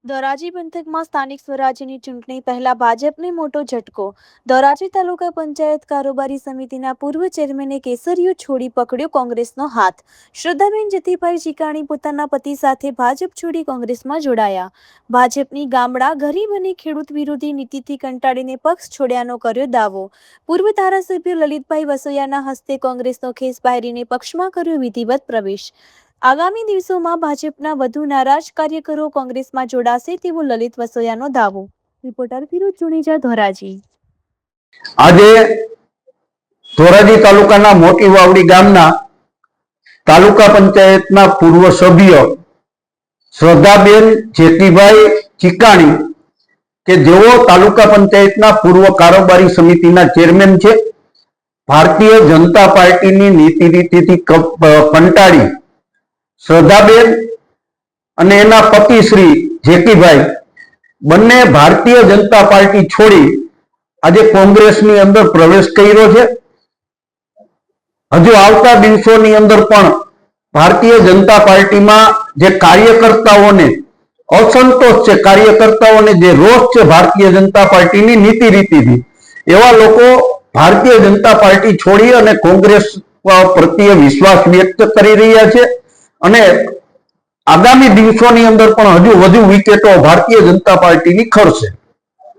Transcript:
ધોરાજી પંથકમાં સ્થાનિક સ્વરાજ્યની ચૂંટણી પહેલા ભાજપને મોટો ઝટકો। ધોરાજી તાલુકા પંચાયત કારોબારી સમિતિના પૂર્વ ચેરમેને કેસરીઓ છોડી પકડ્યો કોંગ્રેસનો હાથ। શ્રદ્ધાબેન જતીભાઈ ચીકાણી પોતાના પતિ સાથે ભાજપ છોડી કોંગ્રેસમાં જોડાયા। ભાજપની ગામડા ગરીબ અને ખેડૂત વિરોધી નીતિથી કંટાળીને પક્ષ છોડ્યાનો કર્યો દાવો। પૂર્વ ધારાસભ્ય લલિતભાઈ વસોયાના હસ્તે કોંગ્રેસનો ખેસ પહેરીને પક્ષમાં કર્યો વિધિવત પ્રવેશ। આગામી દિવસોમાં ભાજપના વધુ નારાજ કાર્યકરો કોંગ્રેસમાં જોડાશે તેવો લલિત વસોયાનો દાવો। રિપોર્ટર ફિરોજ ચુનેજા, ધોરાજી। આજે ધોરાજી તાલુકાના મોટી વાવડી ગામના તાલુકા પંચાયતના પૂર્વ સભ્ય શ્રદ્ધાબેન જેતીભાઈ ચીકાણી કે જેઓ તાલુકા પંચાયતના પૂર્વ કારોબારી સમિતિના ચેરમેન છે, ભારતીય જનતા પાર્ટીની નીતિ રીતિથી કંટાળી શ્રદ્ધાબેન અને એના પતિ શ્રી જેતીભાઈ બંને ભારતીય જનતા પાર્ટી છોડી આજે કોંગ્રેસની અંદર પ્રવેશ કર્યો છે। હજુ આવતા દિવસોની અંદર પણ ભારતીય જનતા પાર્ટીમાં જે કાર્યકર્તાઓને અસંતોષ છે, કાર્યકર્તાઓને જે રોષ છે ભારતીય જનતા પાર્ટીની નીતિ રીતિથી, એવા લોકો ભારતીય જનતા પાર્ટી છોડી અને કોંગ્રેસ પ્રત્યે વિશ્વાસ વ્યક્ત કરી રહ્યા છે અને આગામી દિવસોની અંદર પણ હજુ વધુ વિકેટો ભારતીય જનતા પાર્ટીની ખરશે।